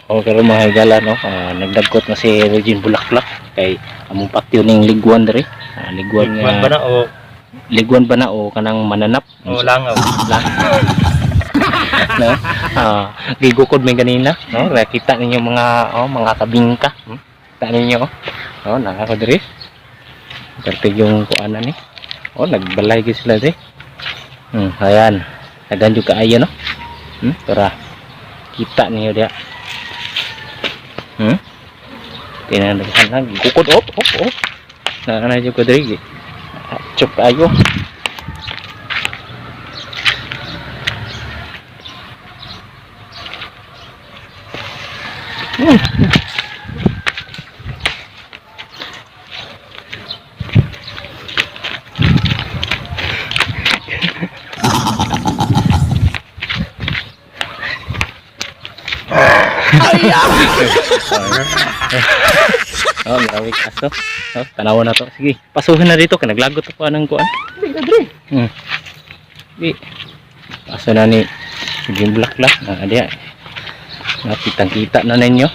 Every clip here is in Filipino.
O pero mga higala no, nagdagkot na si Regine Bulaklak kay among patio ning liguan diri. Liguan Liguan ba na o liguan ba na o kanang mananap? o langaw? No? Gigukod may ganina, no? Kita ninyo mga kabingka. Kita ninyo nakako diri. Pertig yung kuanan ni. Nagbalay gyud sila diri. Ayan. Nagan jud kaayo no. Para kita niyo dia. Tinandahan lang gigukod op. Na jud ko diri. Chok ayo. Marami kaso. Tanawan na to. Sige, pasuhin na dito. Naglagot ako anong kuan. Di. Paso na ni Regine Bulaklak. Adiya. Nakitang-kita na ninyo.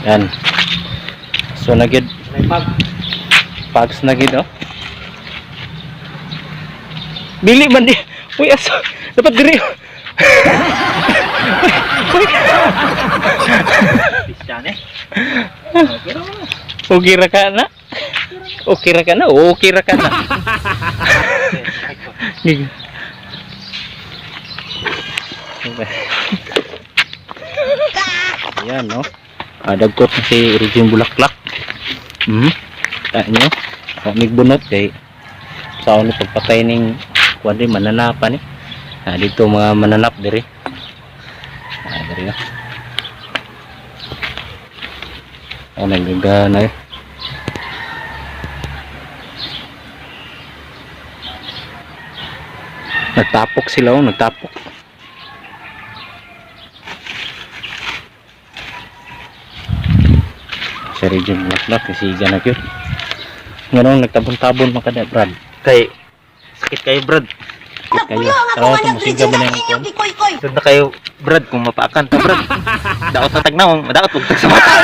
Yan. So nagid. Pags nagid Bili man di. Uy aso. Dapat diri. Pisyane. Okay ra ka na? Okay ra ka na? Okay ra ka na. Ayan no. Dagkot na si Regine Bulaklak. Kita nyo. Migbunot kay sa ni pagpatay ning kuan di mananapan ni. Dito mga mananap diri. Diri na. Nagagana Nagtapok sila nagtapok. Si Regine Bulaklak kasi ganag yun. Ngayon nagtabon-tabon makada Brad. Kay sakit kayo Brad. Kayo. Tara ito musiga ba na yung kuwan? Sud na kayo Brad kung mapaakan ta Brad. Daot sa tagnaw, madaot ug sa mata.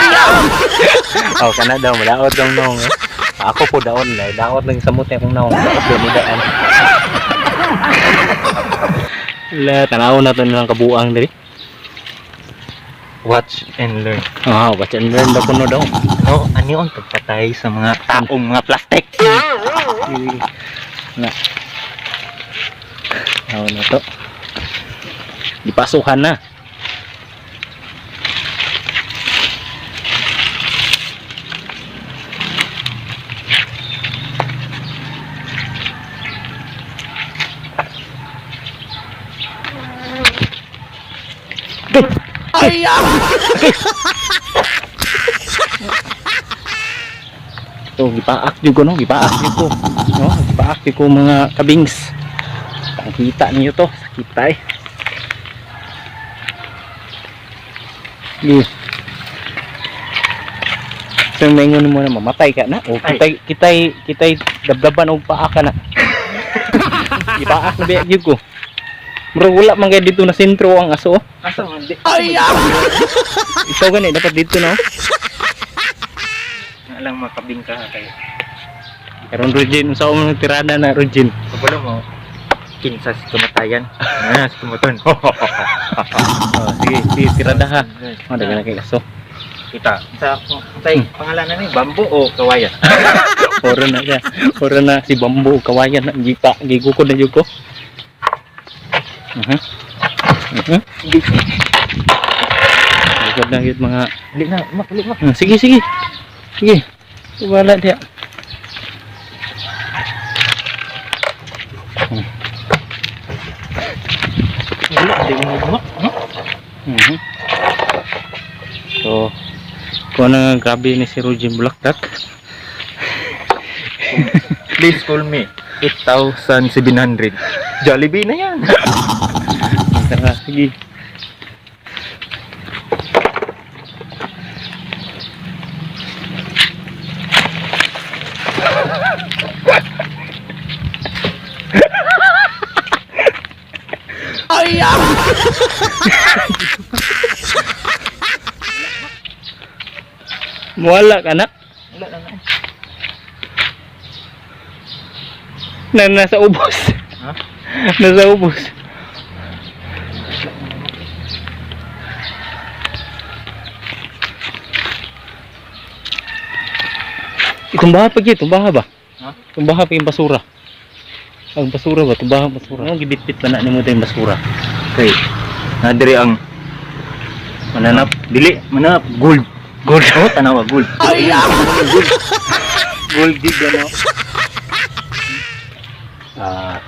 Kana daw madaot daw nong. Ako po daon na, daot lang sa mute akong naong. Daot lang daan. Tanaw na to nilang kabuang diri. Watch and learn. Watch and learn daw kuno daw. Ano ang pagpatay sa mga taong mga plastic? Na to. Dipasukan na. So gipaak jud ko no, gipaak jud ko. Gipaak jud ko mga kabings. Kita niyo to, sakit tay. So maingon mo na mamatay ka na. Kitay dabdaban og paa ka na. Gipaak na biya jud ko. Murag wala man kay dito na sentro ang aso. Asa man di? Ikaw gani dapat dito no. Alang makabingka kay. Karon Regine unsa mo tirada na Regine? Kabalo mo. Kinsas kamatayan. Si kumuton. Sige, tirada ha. Dagan na kay aso. Kita. Sa pangalan na ni Bambo o Kawayan? Oro na siya. Oro na si Bambo Kawayan na gigukod na jud ko. Gigukod na jud mga Dili na, makali. Sige. Wala dia. So, kung ano grabe ni si Regine Bulaklak. Please call me 8,700. Jollibee na yan. Tara, sige. Muwala ka na. Wala lang. Nasa ubos. Ha? Nasa ubos. Tumbaha pa gyud, tumbaha ba? Ha? Tumbaha pa yung basura. Ang basura ba? Tumbaha ang basura. Ang gibitbit pa na nimo tayong basura. Okay. Nadiri ang mananap. Dili, mananap. Gold. Gold. Oh, tanawa, gold. Gold dig ano. Ah,